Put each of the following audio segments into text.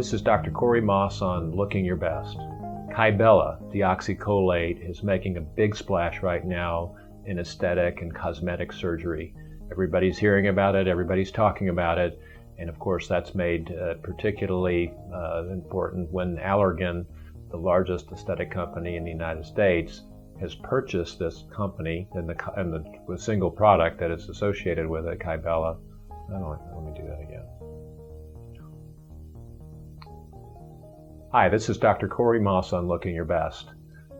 This is Dr. Corey Maas on Looking Your Best. Kybella, deoxycholate, is making a big splash right now in aesthetic and cosmetic surgery. Everybody's hearing about it, everybody's talking about it, and of course that's made particularly important when Allergan, the largest aesthetic company in the United States, has purchased this company and the single product that is associated with it, Kybella. Let me do that again. Hi, this is Dr. Corey Maas on Looking Your Best.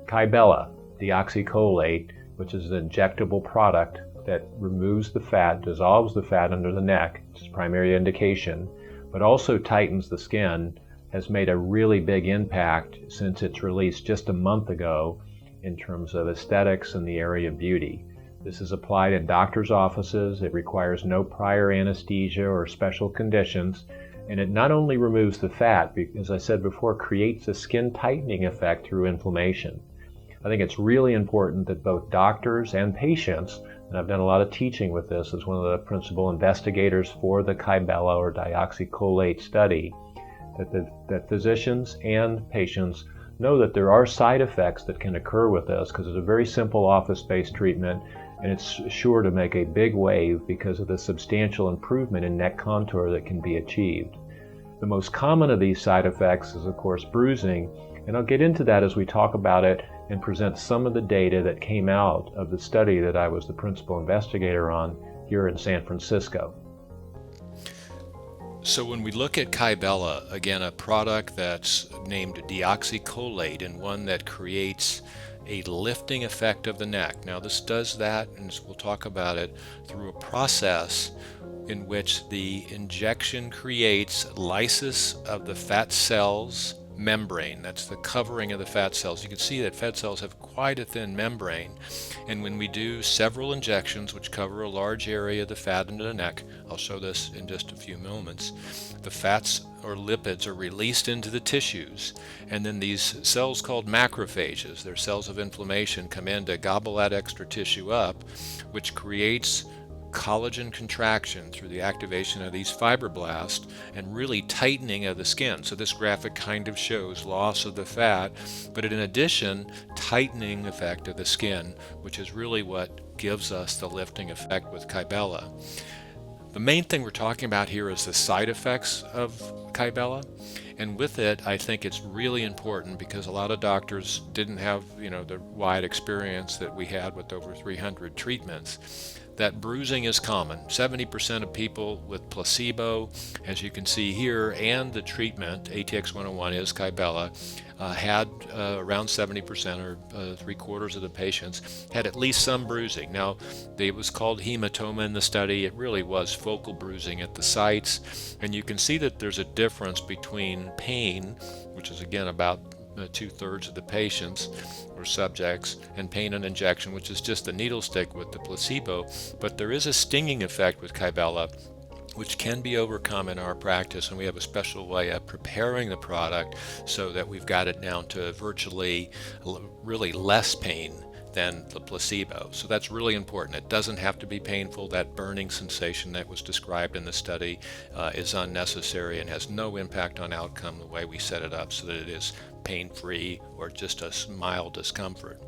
Kybella, deoxycholate, which is an injectable product that removes the fat, dissolves the fat under the neck, which is primary indication, but also tightens the skin, has made a really big impact since its release just a month ago in terms of aesthetics and the area of beauty. This is applied in doctor's offices. It requires no prior anesthesia or special conditions. And it not only removes the fat, as I said before, creates a skin tightening effect through inflammation. I think it's really important that both doctors and patients, and I've done a lot of teaching with this as one of the principal investigators for the Kybella or deoxycholate study, that physicians and patients know that there are side effects that can occur with this because it's a very simple office-based treatment and it's sure to make a big wave because of the substantial improvement in neck contour that can be achieved. The most common of these side effects is, of course, bruising, and I'll get into that as we talk about it and present some of the data that came out of the study that I was the principal investigator on here in San Francisco. So when we look at Kybella, again, a product that's named deoxycholate and one that creates a lifting effect of the neck. Now this does that, and we'll talk about it, through a process in which the injection creates lysis of the fat cells membrane. That's the covering of the fat cells. You can see that fat cells have quite a thin membrane, and when we do several injections which cover a large area of the fat under the neck, I'll show this in just a few moments, the fats or lipids are released into the tissues, and then these cells called macrophages, they're cells of inflammation, come in to gobble that extra tissue up, which creates collagen contraction through the activation of these fibroblasts and really tightening of the skin. So this graphic kind of shows loss of the fat, but in addition, tightening effect of the skin, which is really what gives us the lifting effect with Kybella. The main thing we're talking about here is the side effects of Kybella, and with it I think it's really important because a lot of doctors didn't have the wide experience that we had with over 300 treatments. That bruising is common. 70% of people with placebo, as you can see here, and the treatment, ATX-101 is Kybella, had around 70% or 3/4 of the patients had at least some bruising. Now, it was called hematoma in the study. It really was focal bruising at the sites, and you can see that there's a difference between pain, which is again about 2/3 of the patients or subjects, and pain and injection, which is just the needle stick with the placebo. But there is a stinging effect with Kybella, which can be overcome in our practice, and we have a special way of preparing the product so that we've got it down to virtually really less pain than the placebo. So that's really important. It doesn't have to be painful. That burning sensation that was described in the study is unnecessary and has no impact on outcome the way we set it up so that it is pain-free or just a mild discomfort.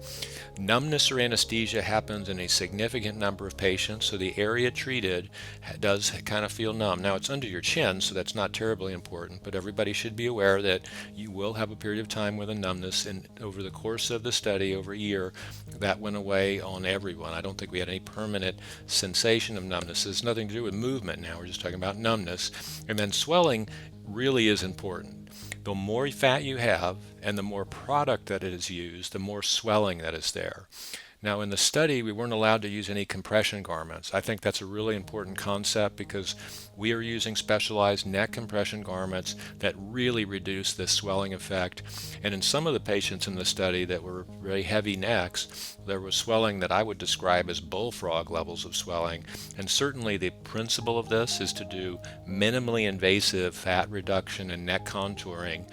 Numbness or anesthesia happens in a significant number of patients, so the area treated does kind of feel numb. Now it's under your chin, so that's not terribly important, but everybody should be aware that you will have a period of time with a numbness, and over the course of the study, over a year, that went away on everyone. I don't think we had any permanent sensation of numbness. It's nothing to do with movement now, we're just talking about numbness. And then swelling really is important. The more fat you have and the more product that it is used, the more swelling that is there. Now in the study, we weren't allowed to use any compression garments. I think that's a really important concept because we are using specialized neck compression garments that really reduce this swelling effect. And in some of the patients in the study that were very heavy necks, there was swelling that I would describe as bullfrog levels of swelling. And certainly the principle of this is to do minimally invasive fat reduction and neck contouring.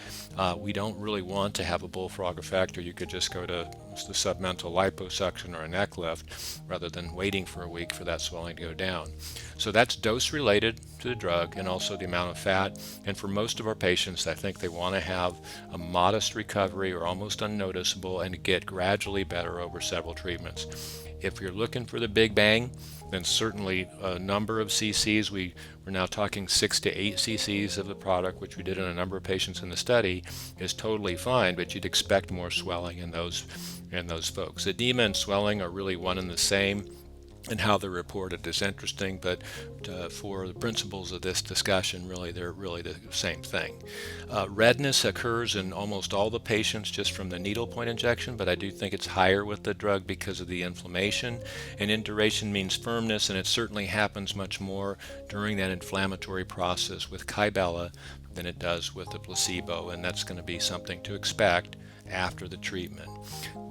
We don't really want to have a bullfrog effect, or you could just go to the submental liposuction injection or a neck lift rather than waiting for a week for that swelling to go down. So that's dose related to the drug and also the amount of fat. And for most of our patients, I think they want to have a modest recovery or almost unnoticeable and get gradually better over several treatments. If you're looking for the big bang, then certainly a number of cc's, we're now talking 6 to 8 cc's of the product, which we did in a number of patients in the study, is totally fine, but you'd expect more swelling in those folks. Edema and swelling are really one and the same, and how they're reported is interesting, but for the principles of this discussion, they're really the same thing. Redness occurs in almost all the patients just from the needle point injection, but I do think it's higher with the drug because of the inflammation. And induration means firmness, and it certainly happens much more during that inflammatory process with Kybella than it does with the placebo, and that's going to be something to expect after the treatment.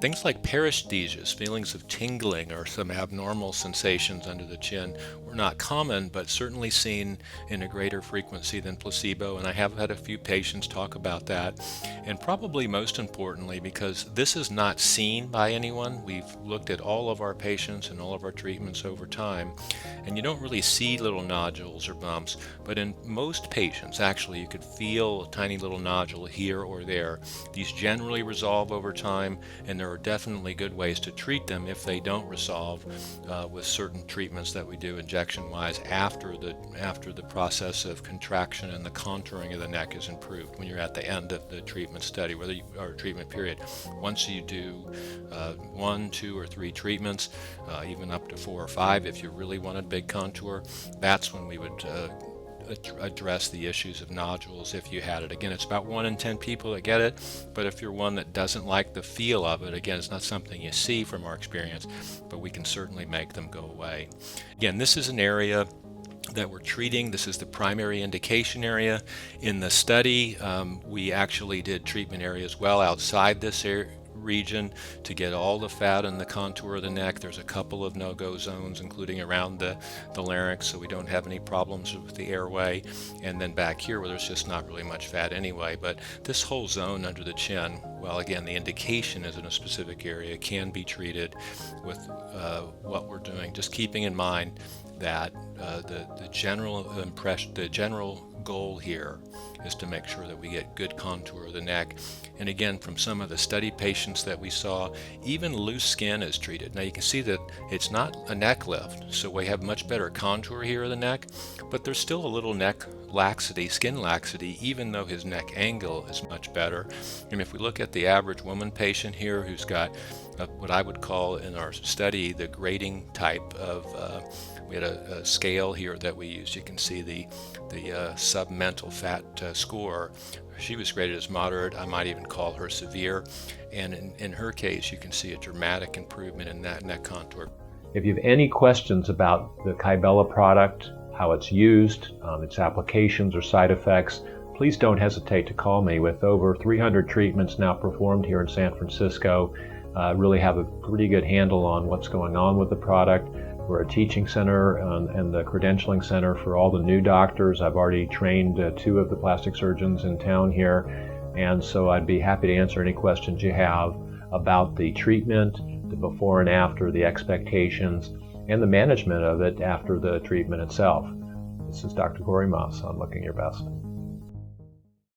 Things like paresthesias, feelings of tingling or some abnormal sensations under the chin, were not common, but certainly seen in a greater frequency than placebo, and I have had a few patients talk about that. And probably most importantly, because this is not seen by anyone, we've looked at all of our patients and all of our treatments over time, and you don't really see little nodules or bumps, but in most patients, actually, you could feel a tiny little nodule here or there. These generally resolve over time, and there are definitely good ways to treat them if they don't resolve with certain treatments that we do injection-wise after the process of contraction and the contouring of the neck is improved. When you're at the end of the treatment study, or treatment period, once you do 1, 2, or 3 treatments, even up to 4 or 5, if you really want a big contour, that's when we would address the issues of nodules if you had it. Again, it's about 1 in 10 people that get it, but if you're one that doesn't like the feel of it, again, it's not something you see from our experience, but we can certainly make them go away. Again, this is an area that we're treating. This is the primary indication area. In the study, we actually did treatment areas well outside this region to get all the fat in the contour of the neck. There's a couple of no-go zones, including around the larynx, so we don't have any problems with the airway, and then back here where there's just not really much fat anyway. But this whole zone under the chin, well, again, the indication is in a specific area, can be treated with what we're doing, just keeping in mind that the general goal here is to make sure that we get good contour of the neck. And again, from some of the study patients that we saw, even loose skin is treated. Now you can see that it's not a neck lift, so we have much better contour here of the neck, but there's still a little neck laxity, skin laxity, even though his neck angle is much better. And if we look at the average woman patient here who's got what I would call in our study the grading type of, we had a scale here that we used. You can see the submental fat score. She was graded as moderate. I might even call her severe. And in her case, you can see a dramatic improvement in that neck contour. If you have any questions about the Kybella product, how it's used, its applications or side effects, please don't hesitate to call me. With over 300 treatments now performed here in San Francisco, really have a pretty good handle on what's going on with the product. We're a teaching center and the credentialing center for all the new doctors. I've already trained 2 of the plastic surgeons in town here, and so I'd be happy to answer any questions you have about the treatment, the before and after, the expectations, and the management of it after the treatment itself. This is Dr. Corey Maas on Looking Your Best.